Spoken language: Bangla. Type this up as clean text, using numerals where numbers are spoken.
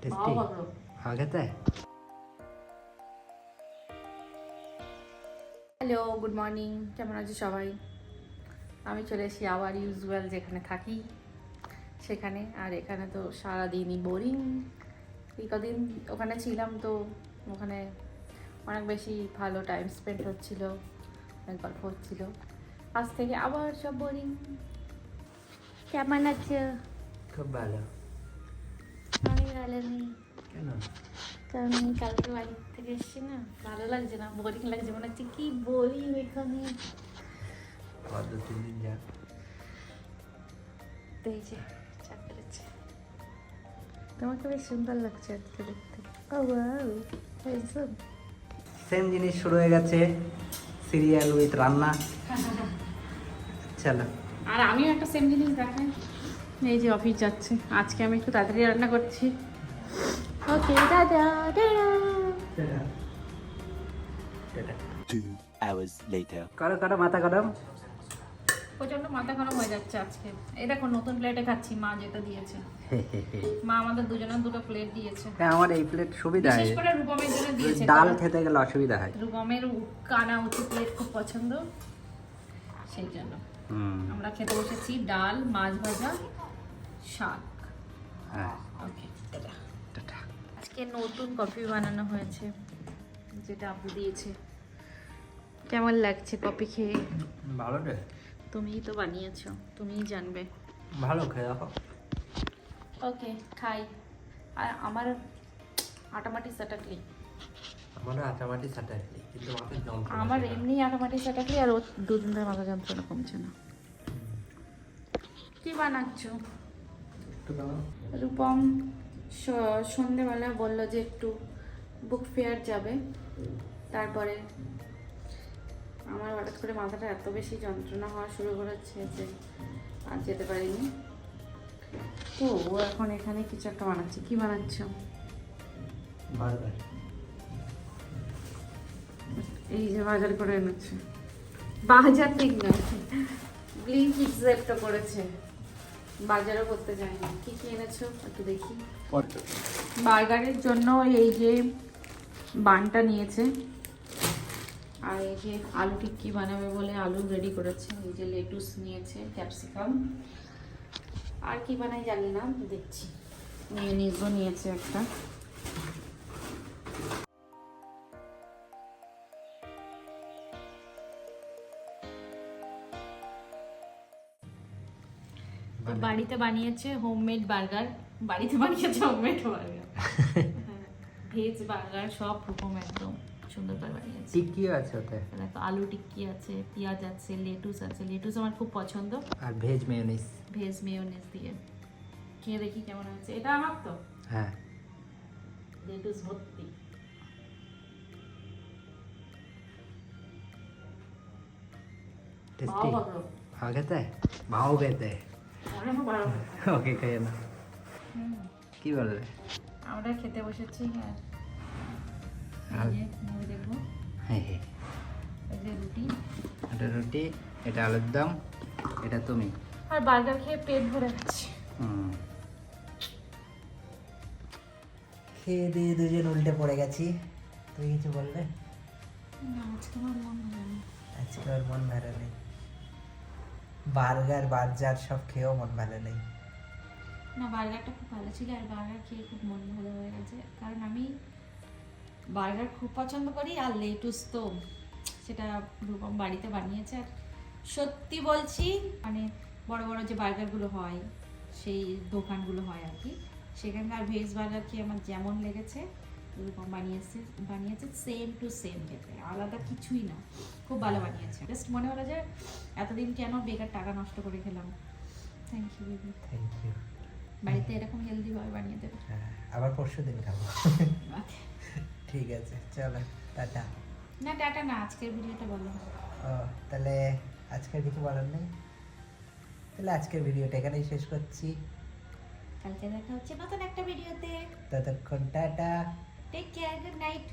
টেস্টি খাওয়া খেতে। Hello, good morning. কেমন আছো সবাই? আমি চলে এসেছি আবার ইউজুয়াল যেখানে থাকি সেখানে। আর এখানে তো সারাদিনই বোরিং। এই কদিন ওখানে ছিলাম তো ওখানে অনেক বেশি ভালো টাইম স্পেন্ড হচ্ছিল, অনেক গল্প হচ্ছিল। আজ থেকে আবার সব বোরিং। কেমন আছে? খুব ভালো। আমি ভালো নেই। কেন? কারণ আমি কালকে বাড়ি থেকে এসেছি না, ভালো লাগছে না, বোরিং লাগছে। মনে হচ্ছে কি বোরিং এখানে। কত 3 দিন যা। তো এই যে চা করেছে, তোমাকে বেশ সুন্দর লাগছে আজকে দেখতে। ও ওয়াও, হ্যান্ডসাম। সেম জিনিস শুরু হয়ে গেছে, সিরিয়াল উইথ রান্না। চলো। আর আমিও একটা সেম জিনিস দেখাই। এই যে অফিস যাচ্ছে, আজকে আমি একটু তাড়াতাড়ি রান্না করছি। ওকে দাদা, 2 hours later. করো করো, মাথা গরম। প্রচন্ড মাথা গরম হয়ে যাচ্ছে আজকে। এই দেখো নতুন প্লেটে খাচ্ছি, মা যেটা দিয়েছে। মা আমাদের দুজনের দুটো প্লেট দিয়েছে। হ্যাঁ, আমার এই প্লেট সুবিধা হয়, বিশেষ করে রূপমের জন্য দিয়েছে। ডাল কারণ খেতে গেলে অসুবিধা হয়। রূপমের কানা উঁচু প্লেট খুব পছন্দ, সেই জন্য আমরা খেতে বসেছি ডাল, মাছ ভাজা, শাক। হ্যাঁ, ওকে দাদা। টাটা। আজকে নতুন কফি বানানো হয়েছে, যেটা আপু দিয়েছে। কেমন লাগছে কফি খেয়ে? ভালো রে, তুমিই তো বানিয়েছো, তুমিই জানবে। ভালো খেয়ে দেখো। ওকে খাই। আর আমার আটামাটি সাটাকলি, আমারও আটামাটি সাটাইলি, কিন্তু মাথায় যন্ত্রণা। আমার এমনি আটামাটি সাটাকলি, আর ও দুদিন ধরে মাথা যন্ত্রণা কমছে না। কি বানাচ্ছো? একটু দাও। রূপম সন্ধেবেলা বললো যে একটু বুক ফেয়ার যাবে। তারপরে আমার হঠাৎ করে মাথাটা এত বেশি যন্ত্রণা হওয়া শুরু করেছে যে আর যেতে পারিনি। তো ও এখন এখানে কিছু একটা বানাচ্ছে। কি বানাচ্ছ? বার্গার। এই যে বাজার করে এনেছে, বাজার ঠিক নয়, ব্লিঙ্কিট জ্যাপটা করেছে, বাজারও করতে যায়নি। কি কি এনেছো একটু দেখি। বার্গারের জন্য এই যে বানটা নিয়েছে, আর এই যে আলু টিক্কি বানাবে বলে আলু রেডি করেছে। এই যে লেটুস নিয়েছে, ক্যাপসিকাম, আর কি বানাই জানি না, দেখছি। মেয়োনিজও নিয়েছে একটা। বাড়িতে বানিয়েছে হোমমেড বার্গার, বাড়িতে বানিয়েছে হোমমেড বার্গার, ভেজ বার্গার সব রকম একদম সুন্দর করে বানিয়েছে। টিক্কিও আছে ওতে। দেখো আলু টিক্কি আছে, পেঁয়াজ আছে, লেটুস আছে। লেটুস আমার খুব পছন্দ। আর ভেজ মেয়োনিজ। ভেজ মেয়োনিজ দিয়ে খেয়ে দেখি কেমন হয়েছে। এটা আমার তো, হ্যাঁ, লেটুস ভর্তি। টেস্টি। খাওয়া খেতে ভাও খেতে। ওকে, খেয়ে না। কি বললে? আমরা খেতে বসেছি। আর এই যে মুভি দেখবো। হ্যাঁ হ্যাঁ, এই যে রুটি, এটা রুটি, এটা আলুর দম, এটা তুমি। আর বার্গার খেয়ে পেট ভরে গেছে। খেয়ে দিয়ে দুজন উল্টে পড়ে গেছি। তুই কিছু বললে? না, আজকে আমার মন ভালো নেই। আজকে ওর মন ভালো নেই। বার্গার সব খেয়েও মন ভালো নেই। না, বার্গারটা খুব ভালো ছিল, আর বার্গার খেয়ে খুব মন ভালো হয়ে গেছে। কারণ আমি বার্গার খুব পছন্দ করি, আর লেটুস তো সেটা রূপম বাড়িতে বানিয়েছে। আর সত্যি বলছি, মানে বড় বড় যে বার্গারগুলো হয়, সেই দোকানগুলো হয় আর কি, সেখানকার ভেজ বার্গার খেয়ে আমার যেমন লেগেছে, রূপম বানিয়েছে সেম টু সেম খেতে, আলাদা কিছুই না। খুব ভালো বানিয়েছে। জাস্ট মনে হলো যে এতদিন কেন বেকার টাকা নষ্ট করে খেলাম। Thank you baby. Thank you. বাড়িতে এরকম হেলদি ভাবে বানিয়ে দেবে। আবার পরশু দিন খাবো। ঠিক আছে, চলো টাটা। না টাটা না, আজকের ভিডিওটা বলো। ও, তাহলে আজকের কিছু বলার নেই। তাহলে আজকের ভিডিওটা এখানেই শেষ করছি। কালকে দেখা হচ্ছে নতুন একটা ভিডিওতে। ততক্ষণ tata. Take care, good night.